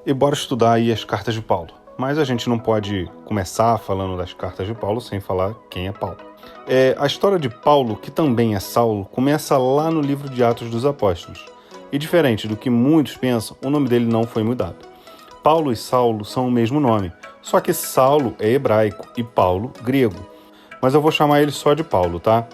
e bora estudar aí as cartas de Paulo. Mas a gente não pode começar falando das cartas de Paulo sem falar quem é Paulo. A história de Paulo, que também é Saulo, começa lá no livro de Atos dos Apóstolos. E diferente do que muitos pensam, o nome dele não foi mudado. Paulo e Saulo são o mesmo nome, só que Saulo é hebraico e Paulo grego. Mas eu vou chamar ele só de Paulo, tá?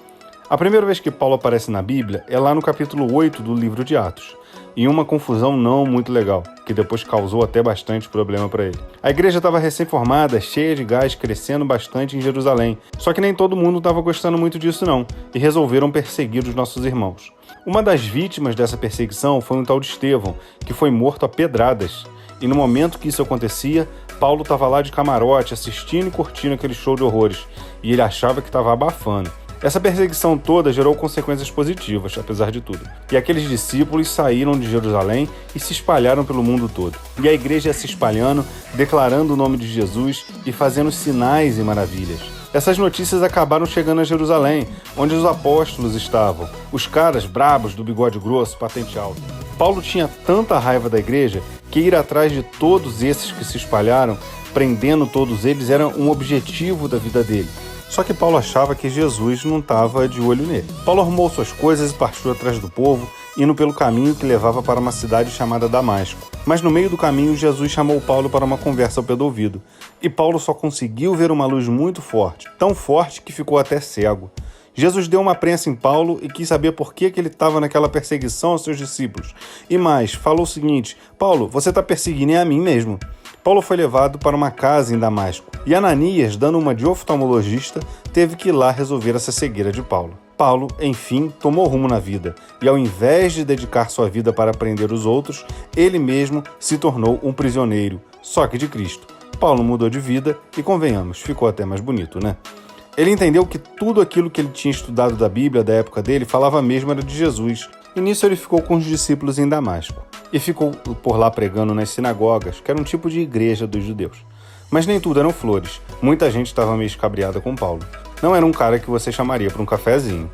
A primeira vez que Paulo aparece na Bíblia é lá no capítulo 8 do livro de Atos, em uma confusão não muito legal, que depois causou até bastante problema para ele. A igreja estava recém-formada, cheia de gás, crescendo bastante em Jerusalém, só que nem todo mundo estava gostando muito disso não, e resolveram perseguir os nossos irmãos. Uma das vítimas dessa perseguição foi um tal de Estevão, que foi morto a pedradas, e no momento que isso acontecia, Paulo estava lá de camarote, assistindo e curtindo aquele show de horrores, e ele achava que estava abafando. Essa perseguição toda gerou consequências positivas, apesar de tudo. E aqueles discípulos saíram de Jerusalém e se espalharam pelo mundo todo. E a igreja ia se espalhando, declarando o nome de Jesus e fazendo sinais e maravilhas. Essas notícias acabaram chegando a Jerusalém, onde os apóstolos estavam, os caras brabos do bigode grosso, patente alta. Paulo tinha tanta raiva da igreja que ir atrás de todos esses que se espalharam, prendendo todos eles, era um objetivo da vida dele. Só que Paulo achava que Jesus não estava de olho nele. Paulo arrumou suas coisas e partiu atrás do povo, indo pelo caminho que levava para uma cidade chamada Damasco. Mas no meio do caminho, Jesus chamou Paulo para uma conversa ao pé do ouvido. E Paulo só conseguiu ver uma luz muito forte, tão forte que ficou até cego. Jesus deu uma prensa em Paulo e quis saber por que ele estava naquela perseguição aos seus discípulos. E mais, falou o seguinte: Paulo, você está perseguindo a mim mesmo. Paulo foi levado para uma casa em Damasco, e Ananias, dando uma de oftalmologista, teve que ir lá resolver essa cegueira de Paulo. Paulo, enfim, tomou rumo na vida, e ao invés de dedicar sua vida para prender os outros, ele mesmo se tornou um prisioneiro, só que de Cristo. Paulo mudou de vida e, convenhamos, ficou até mais bonito, né? Ele entendeu que tudo aquilo que ele tinha estudado da Bíblia da época dele falava mesmo era de Jesus, e nisso ele ficou com os discípulos em Damasco. E ficou por lá pregando nas sinagogas, que era um tipo de igreja dos judeus. Mas nem tudo eram flores. Muita gente estava meio escabriada com Paulo. Não era um cara que você chamaria para um cafezinho.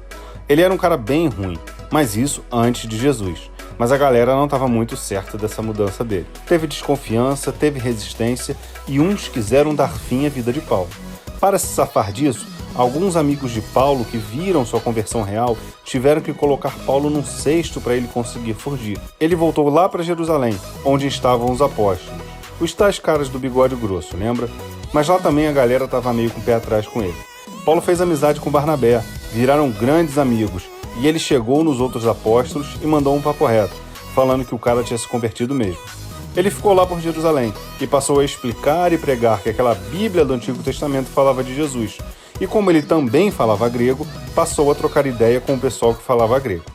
Ele era um cara bem ruim, mas isso antes de Jesus. Mas a galera não estava muito certa dessa mudança dele. Teve desconfiança, teve resistência e uns quiseram dar fim à vida de Paulo. Para se safar disso, alguns amigos de Paulo que viram sua conversão real tiveram que colocar Paulo num cesto para ele conseguir fugir. Ele voltou lá para Jerusalém, onde estavam os apóstolos, os tais caras do bigode grosso, lembra? Mas lá também a galera estava meio com o pé atrás com ele. Paulo fez amizade com Barnabé, viraram grandes amigos, e ele chegou nos outros apóstolos e mandou um papo reto, falando que o cara tinha se convertido mesmo. Ele ficou lá por Jerusalém e passou a explicar e pregar que aquela Bíblia do Antigo Testamento falava de Jesus. E como ele também falava grego, passou a trocar ideia com o pessoal que falava grego.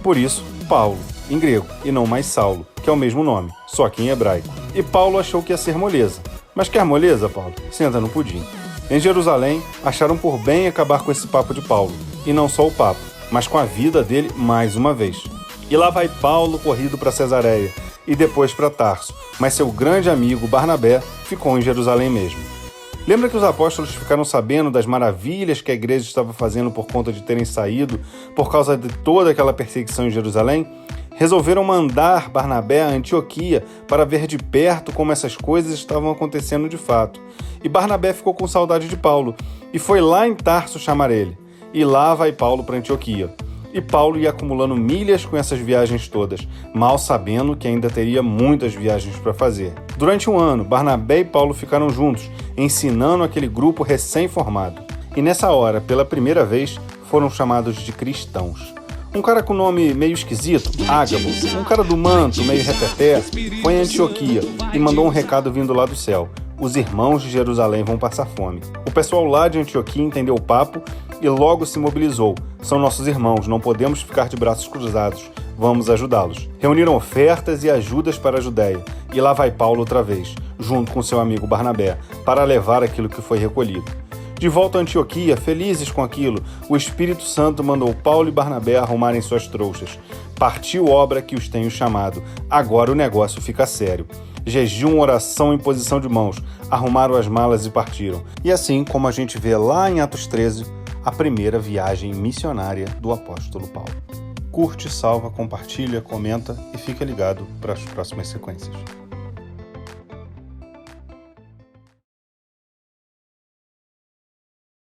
Por isso, Paulo, em grego, e não mais Saulo, que é o mesmo nome, só que em hebraico. E Paulo achou que ia ser moleza. Mas quer moleza, Paulo? Senta no pudim. Em Jerusalém, acharam por bem acabar com esse papo de Paulo. E não só o papo, mas com a vida dele mais uma vez. E lá vai Paulo corrido para Cesareia e depois para Tarso, mas seu grande amigo Barnabé ficou em Jerusalém mesmo. Lembra que os apóstolos ficaram sabendo das maravilhas que a igreja estava fazendo por conta de terem saído por causa de toda aquela perseguição em Jerusalém? Resolveram mandar Barnabé a Antioquia para ver de perto como essas coisas estavam acontecendo de fato. E Barnabé ficou com saudade de Paulo e foi lá em Tarso chamar ele. E lá vai Paulo para Antioquia. E Paulo ia acumulando milhas com essas viagens todas, mal sabendo que ainda teria muitas viagens para fazer. Durante um ano, Barnabé e Paulo ficaram juntos, ensinando aquele grupo recém-formado. E nessa hora, pela primeira vez, foram chamados de cristãos. Um cara com nome meio esquisito, Ágabo, um cara do manto, meio repeté, foi em Antioquia e mandou um recado vindo lá do céu. Os irmãos de Jerusalém vão passar fome. O pessoal lá de Antioquia entendeu o papo e logo se mobilizou. São nossos irmãos, não podemos ficar de braços cruzados. Vamos ajudá-los. Reuniram ofertas e ajudas para a Judéia. E lá vai Paulo outra vez, junto com seu amigo Barnabé, para levar aquilo que foi recolhido. De volta a Antioquia, felizes com aquilo, o Espírito Santo mandou Paulo e Barnabé arrumarem suas trouxas. Partiu obra que os tenho chamado. Agora o negócio fica sério. Jejum, oração, imposição de mãos. Arrumaram as malas e partiram. E assim, como a gente vê lá em Atos 13, a primeira viagem missionária do apóstolo Paulo. Curte, salva, compartilha, comenta e fica ligado para as próximas sequências.